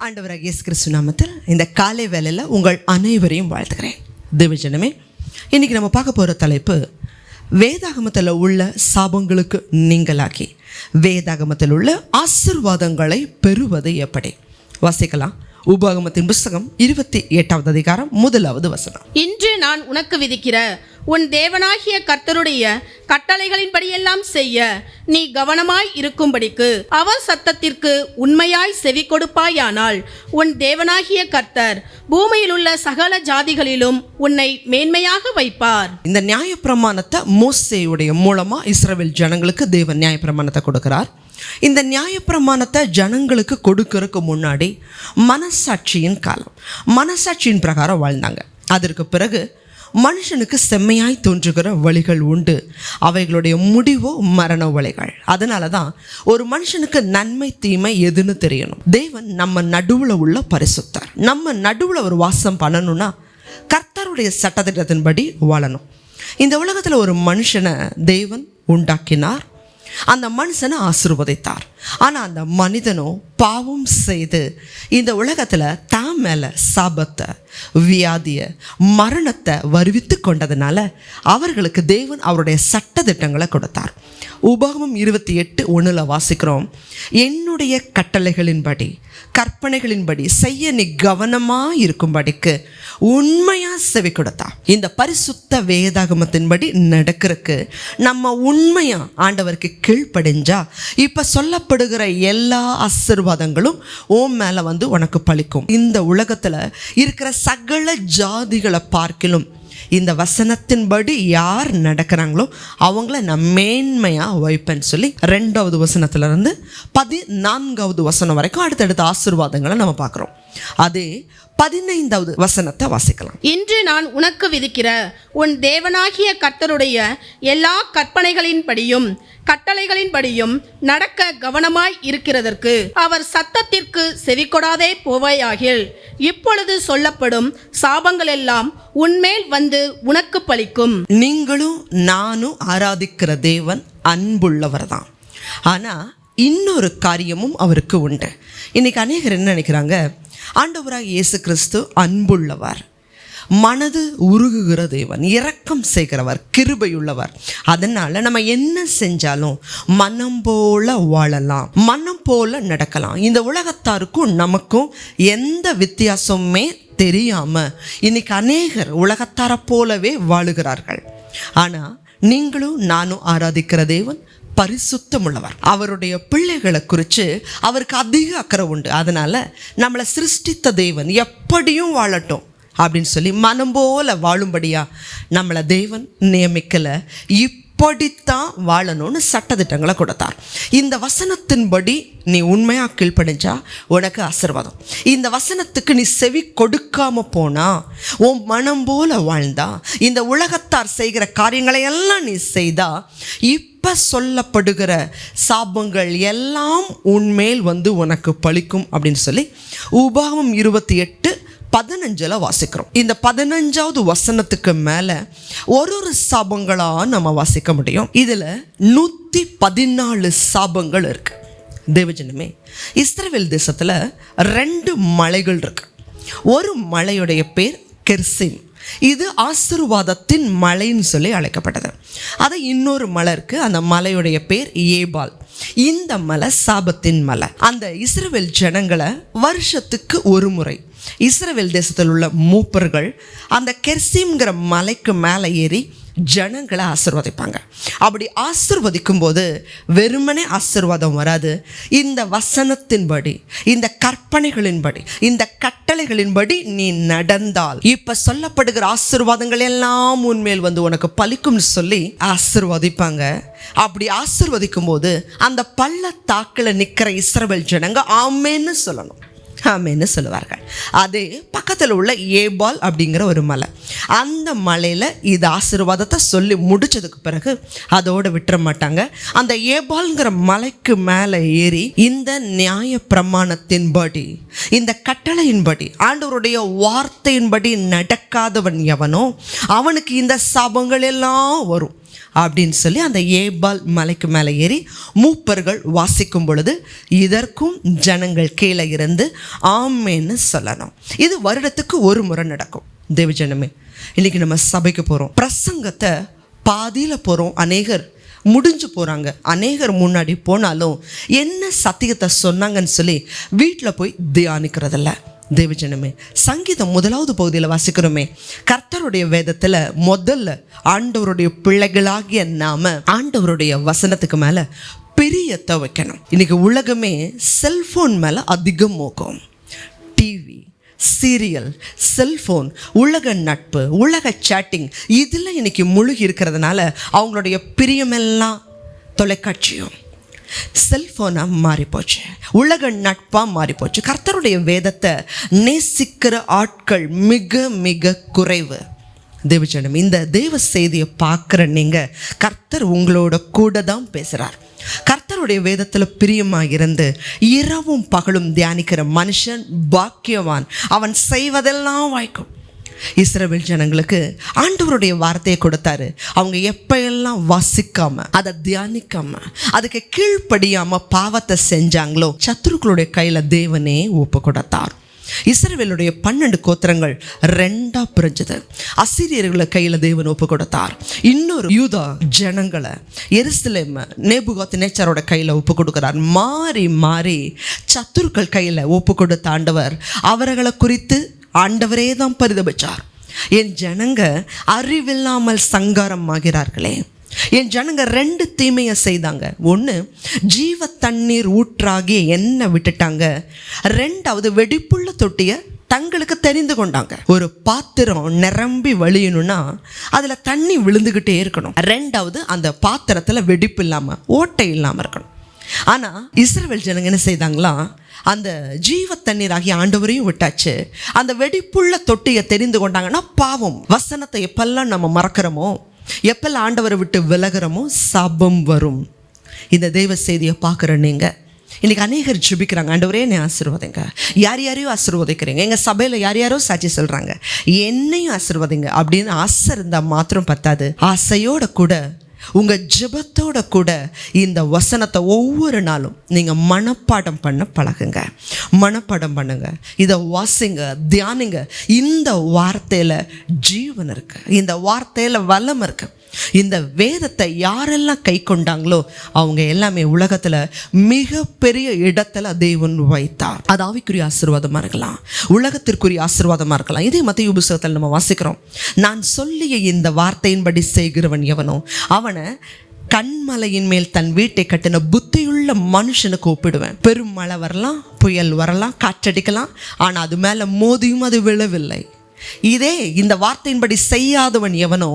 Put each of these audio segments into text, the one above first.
ஆண்டவராகிய இயேசு கிறிஸ்து நாமத்தில் இந்த காலை வேளையில் உங்கள் அனைவரையும் வாழ்த்துக்கிறேன். தேவஜனமே, இன்றைக்கி நம்ம பார்க்க போகிற தலைப்பு வேதாகமத்தில் உள்ள சாபங்களுக்கு நீங்களாக்கி வேதாகமத்தில் உள்ள ஆசீர்வாதங்களை பெறுவது எப்படி. வாசிக்கலாம். உபாகமத்தின் புஸ்தகம் 28வது அதிகாரம் 1வது வசனம். இன்று நான் உனக்கு விதிக்கிற உன் தேவனாகிய கர்த்தருடைய கட்டளைகளின்படியெல்லாம் செய்ய நீ கவனமாய் இருக்கும்படிக்கு அவர் சத்தத்திற்கு உண்மையாய் செவி கொடுப்பாயானால் உன் தேவனாகிய கர்த்தர் பூமியில் உள்ள சகல ஜாதிகளிலும் உன்னை மேன்மையாக வைப்பார். இந்த நியாயப்பிரமாணத்தை மோசேயுடைய மூலமா இஸ்ரவேல் ஜனங்களுக்கு தேவன் நியாயப்பிரமாணத்தை கொடுக்கிறார். இந்த நியாயப்பிரமாணத்தை ஜனங்களுக்கு கொடுக்கறதுக்கு முன்னாடி மனசாட்சியின் காலம், மனசாட்சியின் பிரகாரம் வாழ்ந்தாங்க. அதற்கு பிறகு மனுஷனுக்கு செம்மையாய் தோன்றுகிற வழிகள் உண்டு, அவைகளுடைய முடிவோ மரண வழிகள். அதனால தான் ஒரு மனுஷனுக்கு நன்மை தீமை எதுன்னு தெரியணும். தேவன் நம்ம நடுவில் உள்ள பரிசுத்தர். நம்ம நடுவில் ஒரு வாசம் பண்ணணும்னா கர்த்தருடைய சட்டத்திட்டத்தின்படி வாழணும். இந்த உலகத்தில் ஒரு மனுஷனை தேவன் உண்டாக்கினார், அந்த மனுஷனை ஆசீர்வதித்தார். ஆனால் அந்த மனிதனோ பாவம் செய்து இந்த உலகத்தில் தான் மேலே சாபத்தை, வியாதியை, மரணத்தை வருவித்து கொண்டதுனால அவர்களுக்கு தேவன் அவருடைய சட்டதிட்டங்களை கொடுத்தார். உபாகமம் 28:1 வாசிக்கிறோம், என்னுடைய கட்டளைகளின்படி கற்பனைகளின்படி செய்ய நீ கவனமாக இருக்கும்படிக்கு உண்மையாக செவி கொடுத்தா. இந்த பரிசுத்த வேதாகமத்தின்படி நடக்கிறதுக்கு நம்ம உண்மையாக ஆண்டவருக்கு கீழ்ப்படிஞ்சா இப்போ சொல்லப்படுகிற எல்லா ஆசீர்வாதங்களும் ஓம் மேலே உனக்கு பலிக்கும். இந்த உலகத்தில் இருக்கிற சகல ஜாதிகளை பார்க்கிலும் இந்த வசனத்தின்படி யார் நடக்கிறாங்களோ அவங்கள நான் மேன்மையாக வைப்பேன்னு சொல்லி 2வது வசனத்திலிருந்து 14வது வசனம் வரைக்கும் அடுத்தடுத்த ஆசீர்வாதங்களை நம்ம பார்க்குறோம். அதே 15வது வசனத்தை வாசிக்கலாம். இன்று நான் உனக்கு விதிக்கிற உன் தேவனாகிய கர்த்தருடைய எல்லா கற்பனைகளின்படியும் கட்டளைகளின்படியும் நடக்க கவனமாய் இருக்கிறதற்கு அவர் சத்தத்திற்கு செவிகொடாதே போவாயாகில் இப்பொழுது சொல்லப்படும் சாபங்கள் எல்லாம் உன்மேல் வந்து உனக்கு பலிக்கும். நீங்களும் நானும் ஆராதிக்கிற தேவன் அன்புள்ளவர் தான். ஆனால் இன்னொரு காரியமும் அவருக்கு உண்டு. இன்னைக்கு அநேகர் என்ன நினைக்கிறாங்க, ஆண்டவராக இயேசு கிறிஸ்து அன்புள்ளவர், மனது உருகுகிற தேவன், இரக்கம் செய்கிறவர், கிருபையுள்ளவர். அதனால் நம்ம என்ன செஞ்சாலும் மனம் போல வாழலாம், மனம் போல நடக்கலாம். இந்த உலகத்தாருக்கும் நமக்கும் எந்த வித்தியாசமே தெரியாமல் இன்னைக்கு அநேகர் உலகத்தாரை போலவே வாழுகிறார்கள். ஆனால் நீங்களும் நானும் ஆராதிக்கிற தேவன் பரிசுத்தமுள்ளவர். அவருடைய பிள்ளைகளை குறித்து அவருக்கு அதிக அக்கறை உண்டு. அதனால் நம்மளை சிருஷ்டித்த தேவன் எப்படியும் வாழட்டும் அப்படின்னு சொல்லி மனம் போல வாழும்படியா நம்மளை தேவன் நியமிக்கலை. இப்படித்தான் வாழணும்னு சட்டதிட்டங்களை கொடுத்தார். இந்த வசனத்தின்படி நீ உண்மையாக கீழ்ப்படிஞ்சா உனக்கு ஆசீர்வாதம். இந்த வசனத்துக்கு நீ செவி கொடுக்காம போனா, உன் மனம் போல வாழ்ந்தா, இந்த உலகத்தார் செய்கிற காரியங்களை எல்லாம் நீ செய்தா, இப்போ சொல்லப்படுகிற சாபங்கள் எல்லாம் உன்மேல் உனக்கு பலிக்கும் அப்படின்னு சொல்லி உபாகமம் 28:15 வாசிக்கிறோம். இந்த 15வது வசனத்துக்கு மேலே ஒரு சாபங்களாக நம்ம வாசிக்க முடியும். இதில் 114 சாபங்கள் இருக்கு. தேவஜனமே, இஸ்ரவேல் தேசத்தில் 2 மலைகள் இருக்கு. ஒரு மலையுடைய பேர் கெர்சிம். இது ஆசீர்வாதத்தின் மலைன்னு சொல்லி அழைக்கப்பட்டது. அது இன்னொரு மலை இருக்கு, அந்த மலையுடைய பேர் ஏபால். இந்த மலை சாபத்தின் மலை. அந்த இஸ்ரவேல் ஜனங்களை வருஷத்துக்கு ஒரு முறை இஸ்ரவேல் தேசத்தில் உள்ள மூப்பர்கள் அந்த கெர்சிம்ங்கிற மலைக்கு மேலே ஏறி ஜனங்களை ஆசீர்வதிப்பாங்க. அப்படி ஆசீர்வதிக்கும் போது வெறுமனே ஆசீர்வாதம் வராது. இந்த வசனத்தின்படி, இந்த கற்பனைகளின்படி, இந்த கட்டளைகளின்படி நீ நடந்தால் இப்ப சொல்லப்படுகிற ஆசீர்வாதங்கள் எல்லாம் உன்மேல் உனக்கு பலிக்கும்னு சொல்லி ஆசீர்வதிப்பாங்க. அப்படி ஆசீர்வதிக்கும் போது அந்த பள்ளத்தாக்கில் நிற்கிற இஸ்ரவேல் ஜனங்க ஆமேன்னு சொல்லணும், ஆமேன்னு சொல்லுவார்கள். அதே பக்கத்தில் உள்ள ஏபால் அப்படிங்கிற ஒரு மலை, அந்த மலையில் இது ஆசீர்வாதத்தை சொல்லி முடிச்சதுக்கு பிறகு அதோடு விட்டுற மாட்டாங்க. அந்த ஏபால்ங்கிற மலைக்கு மேலே ஏறி இந்த நியாய பிரமாணத்தின்படி, இந்த கட்டளையின்படி, ஆண்டவருடைய வார்த்தையின்படி நடக்காதவன் எவனோ அவனுக்கு இந்த சாபங்கள் எல்லாம் வரும். அப்படின்னு சொல்லி அந்த ஏபால் மலைக்கு மேலே ஏறி மூப்பர்கள் வாசிக்கும் பொழுது இதற்கும் ஜனங்கள் கீழே இருந்து ஆமேன்னு சொல்லணும். இது வருடத்துக்கு ஒரு முறை நடக்கும். தேவஜனமே, இன்னைக்கு நம்ம சபைக்கு போகிறோம், பிரசங்கத்தை பாதியில் போகிறோம், அநேகர் முடிஞ்சு போகிறாங்க, அநேகர் முன்னாடி போனாலும் என்ன சத்தியத்தை சொன்னாங்கன்னு சொல்லி வீட்டில் போய் தியானிக்கிறதில்ல. தேவஜனமே, சங்கீதம் 1வது பகுதியில் வாசிக்கிறோமே, கர்த்தருடைய வேதத்தில் முதல்ல ஆண்டவருடைய பிள்ளைகளாகிய நாம ஆண்டவருடைய வசனத்துக்கு மேலே பிரியத்தை வைக்கணும். இன்னைக்கு உலகமே செல்ஃபோன் மேலே அதிகம் மோகம். டிவி, சீரியல், செல்ஃபோன், உலக நட்பு, உலக சேட்டிங், இதில் இன்னைக்கு முழுகி இருக்கிறதுனால அவங்களுடைய பிரியமெல்லாம் தொலைக்காட்சியும் செல்ஃபோனாக மாறிப்போச்சு, உலக நட்பாக மாறிப்போச்சு. கர்த்தருடைய வேதத்தை நேசிக்கிற ஆட்கள் மிக மிக குறைவு. தேவஜனம், இந்த தேவ செய்தியை பார்க்குற நீங்கள், கர்த்தர் உங்களோட கூட தான் பேசுகிறார். கர்த்தருடைய வேதத்தில் பிரியமாக இருந்து இரவும் பகலும் தியானிக்கிற மனுஷன் பாக்கியவான், அவன் செய்வதெல்லாம் வாய்க்கும். இஸ்ரவேல் ஜனங்களுக்கு ஆண்டவருடைய வார்த்தையை கொடுத்தாரு. அவங்க எப்பெல்லாம் வாசிக்காம, அதை தியானிக்காம, அதுக்கு கீழ்ப்படியாம பாவத்தை செஞ்சாங்களோ, சத்துருக்களுடைய கையில தேவனே ஒப்பு கொடுத்தார். இஸ்ரவேலுடைய 12 கோத்திரங்கள் 2 பிரிஞ்சது. அசீரியர்களை கையில் தேவன் ஒப்பு கொடுத்தார். இன்னொரு யூதா ஜனங்களை எருசலேம் நேபுகாத்நேச்சாரோட கையில் ஒப்பு கொடுக்கிறார். மாறி மாறி சத்துருக்கள் கையில் ஒப்பு கொடுத்த ஆண்டவர் அவர்களை குறித்து ஆண்டவரே தான் பரிதபிச்சார். என் ஜனங்க அறிவில்லாமல் சங்காரம் ஆகிறார்களே. என் ஜனங்க 2 தீமையை செய்தாங்க. ஒன்று, ஜீவ தண்ணீர் ஊற்றாகிய எண்ணெய் விட்டுட்டாங்க. 2வது, வெடிப்புள்ள தொட்டியை தங்களுக்கு தெரிந்து கொண்டாங்க. ஒரு பாத்திரம் நிரம்பி வழியணும்னா அதில் தண்ணி விழுந்துக்கிட்டே இருக்கணும். 2வது, அந்த பாத்திரத்தில் வெடிப்பு இல்லாமல், ஓட்டை இல்லாமல் இருக்கணும். ஆனால் இஸ்ரவேல் ஜனங்க என்ன செய்தாங்களாம், அந்த ஜீவ தண்ணீர் ஆகிய ஆண்டவரையும் விட்டாச்சு, அந்த வெடிப்புள்ள தொட்டியை தெரிந்து கொண்டாங்கன்னா பாவம். வசனத்தை எப்பெல்லாம் நம்ம மறக்கிறோமோ, எப்பெல்லாம் ஆண்டவரை விட்டு விலகிறோமோ, சாபம் வரும். இந்த தெய்வ செய்தியை பார்க்குற நீங்கள் இன்றைக்கி அநேகர் ஜெபிக்கிறாங்க, ஆண்டவரே என்னை ஆசீர்வதிங்க. யார் யாரையும் ஆசீர்வதிக்கிறீங்க, எங்கள் சபையில் யார் யாரோ சாட்சி சொல்கிறாங்க, என்னையும் ஆசீர்வதிங்க அப்படின்னு ஆசை இருந்தால் மாத்திரம் பத்தாது. ஆசையோட கூட உங்கள் ஜெபத்தோட கூட இந்த வசனத்தை ஒவ்வொரு நாளும் நீங்கள் மனப்பாடம் பண்ண பழகுங்க, மனப்பாடம் பண்ணுங்க, இதை வாசிங்க, தியானிங்க. இந்த வார்த்தையில் ஜீவன் இருக்கு, இந்த வார்த்தையில் வளம் இருக்கு. இந்த வேதத்தை யாரெல்லாம் கை கொண்டாங்களோ அவங்க எல்லாமே உலகத்தில் மிகப்பெரிய இடத்துல தேவன் வைத்தார். அது ஆவிக்குரிய ஆசீர்வாதமாக இருக்கலாம், உலகத்திற்குரிய ஆசீர்வாதமாக இருக்கலாம். இதே மத்தேயு புத்தகத்தில் நம்ம வாசிக்கிறோம், நான் சொல்லிய இந்த வார்த்தையின்படி செய்கிறவன் எவனோ அவனை கண்மலையின் மேல் தன் வீட்டை கட்டின புத்தியுள்ள மனுஷனுக்கு ஒப்பிடுவேன். பெரும் மழை வரலாம், புயல் வரலாம், காற்றடிக்கலாம், ஆனால் அது மேலே மோதியும் அது விழவில்லை. இதே இந்த வார்த்தையின்படி செய்யாதவன் எவனோ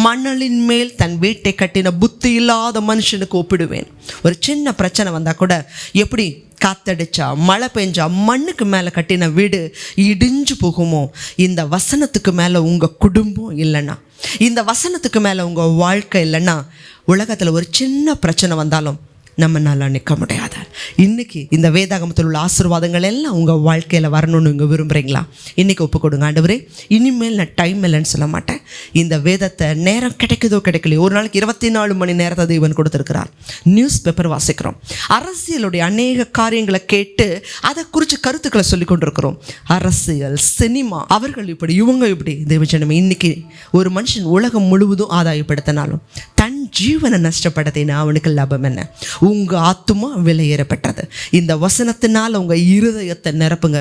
மணலின் மேல் தன் வீட்டை கட்டின புத்தி இல்லாத மனுஷனுக்கு ஒப்பிடுவேன். ஒரு சின்ன பிரச்சனை வந்தால் கூட எப்படி காத்தடிச்சா, மழை பெஞ்சா மண்ணுக்கு மேலே கட்டின வீடு இடிஞ்சு போகுமோ, இந்த வசனத்துக்கு மேலே உங்கள் குடும்பம் இல்லைன்னா, இந்த வசனத்துக்கு மேலே உங்கள் வாழ்க்கை இல்லைன்னா, உலகத்தில் ஒரு சின்ன பிரச்சனை வந்தாலும் நம்மளால நிற்க முடியாது. இன்னைக்கு இந்த வேதாகமத்தில் உள்ள ஆசீர்வாதங்கள் எல்லாம் உங்கள் வாழ்க்கையில் வரணும்னு நீங்கள் விரும்புகிறீங்களா? இன்றைக்கி ஒப்பு கொடுங்க. ஆண்டவரே, இனிமேல் நான் டைம் இல்லைன்னு சொல்ல மாட்டேன். இந்த வேதத்தை நேரம் கிடைக்குதோ கிடைக்கலையோ, ஒரு நாளைக்கு 24 மணி நேரத்தை தேவன் கொடுத்துருக்கிறார். நியூஸ் பேப்பர் வாசிக்கிறோம், அரசியலுடைய அநேக காரியங்களை கேட்டு அதை குறித்து கருத்துக்களை சொல்லி கொண்டிருக்கிறோம். அரசியல், சினிமா, அவர்கள் இப்படி, இவங்க இப்படி. தேவஜனமே, இன்னைக்கு ஒரு மனுஷன் உலகம் முழுவதும் ஆதாயப்படுத்தினாலும் தன் ஜீவனை நஷ்டப்படுத்தினா அவனுக்கு லாபம் என்ன? உங்கள் ஆத்துமா விலையேறப்பட்டது. இந்த வசனத்தினால் உங்கள் இருதயத்தை நிரப்புங்க.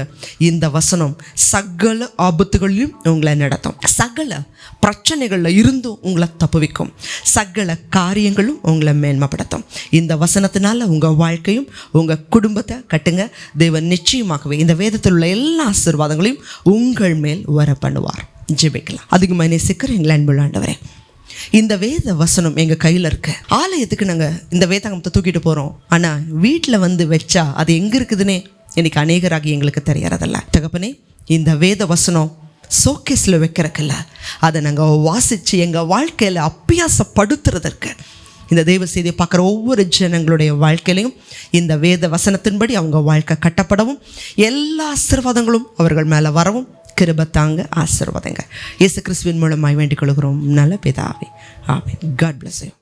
இந்த வசனம் சகல ஆபத்துகளையும் உங்களை நடத்தும், சகல பிரச்சனைகளில் இருந்தும் உங்களை தப்புவிக்கும், சகல காரியங்களும் உங்களை மேன்மைப்படுத்தும். இந்த வசனத்தினால உங்கள் வாழ்க்கையும் உங்கள் குடும்பத்தை கட்டுங்க. தேவன் நிச்சயமாகவே இந்த வேதத்தில் உள்ள எல்லா ஆசீர்வாதங்களையும் உங்கள் மேல் வர பண்ணுவார். ஜெபிக்கலாம். அதிகமாக நேசிக்கிற எங்கள் அன்புள்ள ஆண்டவரே, இந்த வேத வசனம் எங்கள் கையில் இருக்கு. ஆலயத்துக்கு நாங்கள் இந்த வேதாகமத்தை தூக்கிட்டு போகிறோம், ஆனால் வீட்டில் வந்து வச்சா அது எங்கே இருக்குதுன்னே இன்னைக்கு அநேகராகி எங்களுக்கு தெரியறதில்ல. தகப்பனே, இந்த வேத வசனம் ஷோகேஸில் வைக்கிறக்கில்ல, அதை நாங்கள் வாசித்து எங்கள் வாழ்க்கையில் அபியாசப்படுத்துறதற்கு இந்த தெய்வ செய்தியை பார்க்குற ஒவ்வொரு ஜனங்களுடைய வாழ்க்கையிலையும் இந்த வேத வசனத்தின்படி அவங்க வாழ்க்கை கட்டப்படவும், எல்லா ஆசீர்வாதங்களும் அவர்கள் மேலே வரவும் கிருபை தாங்க, ஆசீர்வாதங்க. இயேசு கிறிஸ்துவின் மூலமாய் வேண்டிக் கொள்கிறோம் நல்ல பிதாவே. ஆமென். God bless you.